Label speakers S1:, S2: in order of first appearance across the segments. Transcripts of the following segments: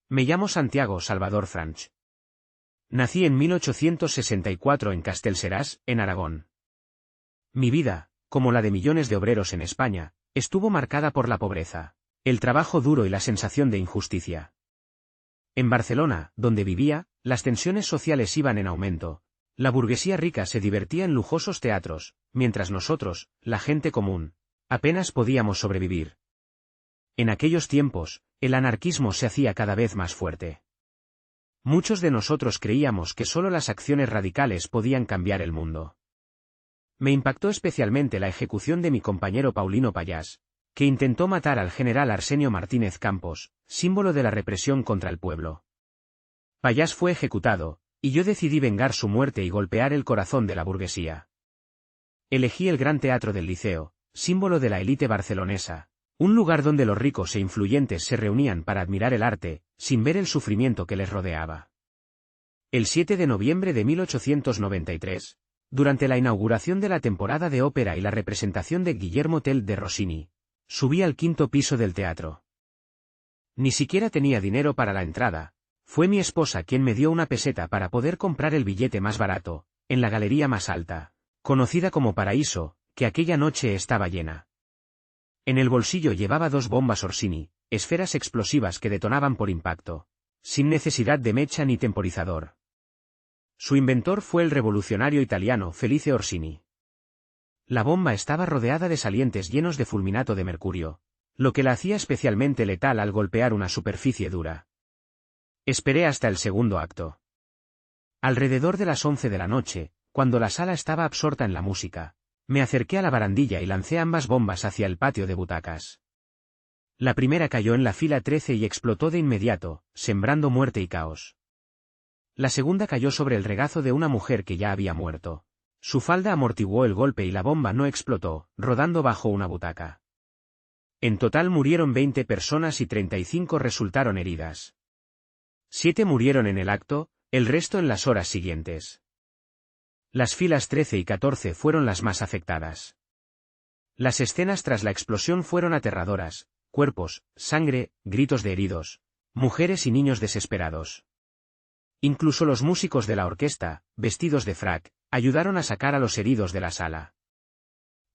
S1: Me llamo Santiago Salvador Franch. Nací en 1864 en Castellseràs, en Aragón. Mi vida, como la de millones de obreros en España, estuvo marcada por la pobreza, el trabajo duro y la sensación de injusticia. En Barcelona, donde vivía, las tensiones sociales iban en aumento. La burguesía rica se divertía en lujosos teatros, mientras nosotros, la gente común, apenas podíamos sobrevivir. En aquellos tiempos, el anarquismo se hacía cada vez más fuerte. Muchos de nosotros creíamos que solo las acciones radicales podían cambiar el mundo. Me impactó especialmente la ejecución de mi compañero Paulino Pallás, que intentó matar al general Arsenio Martínez Campos, símbolo de la represión contra el pueblo. Pallás fue ejecutado, y yo decidí vengar su muerte y golpear el corazón de la burguesía. Elegí el Gran Teatro del Liceo, símbolo de la élite barcelonesa, un lugar donde los ricos e influyentes se reunían para admirar el arte, sin ver el sufrimiento que les rodeaba. El 7 de noviembre de 1893, durante la inauguración de la temporada de ópera y la representación de Guillermo Tell de Rossini, subí al quinto piso del teatro. Ni siquiera tenía dinero para la entrada. Fue mi esposa quien me dio una peseta para poder comprar el billete más barato, en la galería más alta, conocida como Paraíso, que aquella noche estaba llena. En el bolsillo llevaba 2 bombas Orsini, esferas explosivas que detonaban por impacto, sin necesidad de mecha ni temporizador. Su inventor fue el revolucionario italiano Felice Orsini. La bomba estaba rodeada de salientes llenos de fulminato de mercurio, lo que la hacía especialmente letal al golpear una superficie dura. Esperé hasta el segundo acto. Alrededor de las 11 de la noche, cuando la sala estaba absorta en la música, me acerqué a la barandilla y lancé ambas bombas hacia el patio de butacas. La primera cayó en la fila 13 y explotó de inmediato, sembrando muerte y caos. La segunda cayó sobre el regazo de una mujer que ya había muerto. Su falda amortiguó el golpe y la bomba no explotó, rodando bajo una butaca. En total murieron 20 personas y 35 resultaron heridas. 7 murieron en el acto, el resto en las horas siguientes. Las filas 13 y 14 fueron las más afectadas. Las escenas tras la explosión fueron aterradoras: cuerpos, sangre, gritos de heridos, mujeres y niños desesperados. Incluso los músicos de la orquesta, vestidos de frac, ayudaron a sacar a los heridos de la sala.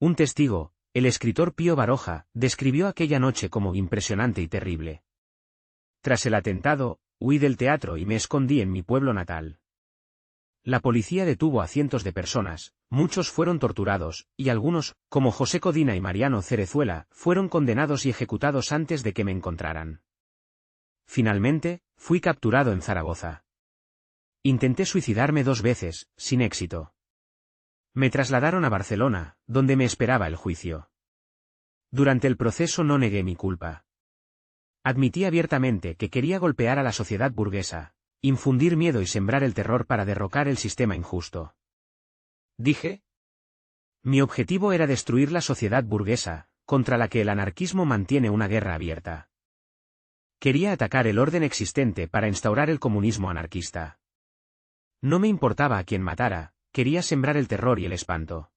S1: Un testigo, el escritor Pío Baroja, describió aquella noche como impresionante y terrible. Tras el atentado, huí del teatro y me escondí en mi pueblo natal. La policía detuvo a cientos de personas, muchos fueron torturados, y algunos, como José Codina y Mariano Cerezuela, fueron condenados y ejecutados antes de que me encontraran. Finalmente, fui capturado en Zaragoza. Intenté suicidarme 2 veces, sin éxito. Me trasladaron a Barcelona, donde me esperaba el juicio. Durante el proceso no negué mi culpa. Admití abiertamente que quería golpear a la sociedad burguesa, infundir miedo y sembrar el terror para derrocar el sistema injusto. Dije: mi objetivo era destruir la sociedad burguesa, contra la que el anarquismo mantiene una guerra abierta. Quería atacar el orden existente para instaurar el comunismo anarquista. No me importaba a quién matara, quería sembrar el terror y el espanto.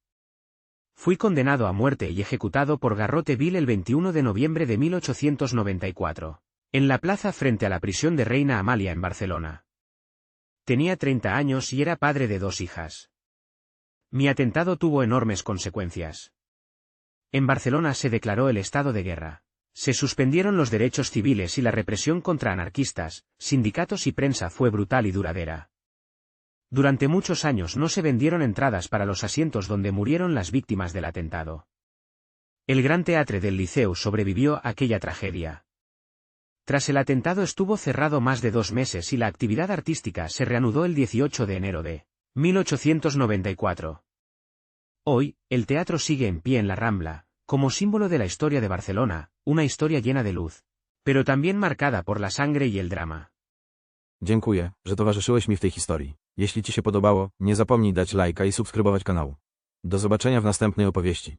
S1: Fui condenado a muerte y ejecutado por garrote vil el 21 de noviembre de 1894, en la plaza frente a la prisión de Reina Amalia en Barcelona. Tenía 30 años y era padre de 2 hijas. Mi atentado tuvo enormes consecuencias. En Barcelona se declaró el estado de guerra. Se suspendieron los derechos civiles y la represión contra anarquistas, sindicatos y prensa fue brutal y duradera. Durante muchos años no se vendieron entradas para los asientos donde murieron las víctimas del atentado. El Gran Teatre del Liceu sobrevivió a aquella tragedia. Tras el atentado estuvo cerrado más de 2 meses y la actividad artística se reanudó el 18 de enero de 1894. Hoy, el teatro sigue en pie en la Rambla, como símbolo de la historia de Barcelona, una historia llena de luz, pero también marcada por la sangre y el drama.
S2: Dziękuję, że towarzyszyłeś mi w tej historii. Jeśli Ci się podobało, nie zapomnij dać lajka i subskrybować kanału. Do zobaczenia w następnej opowieści.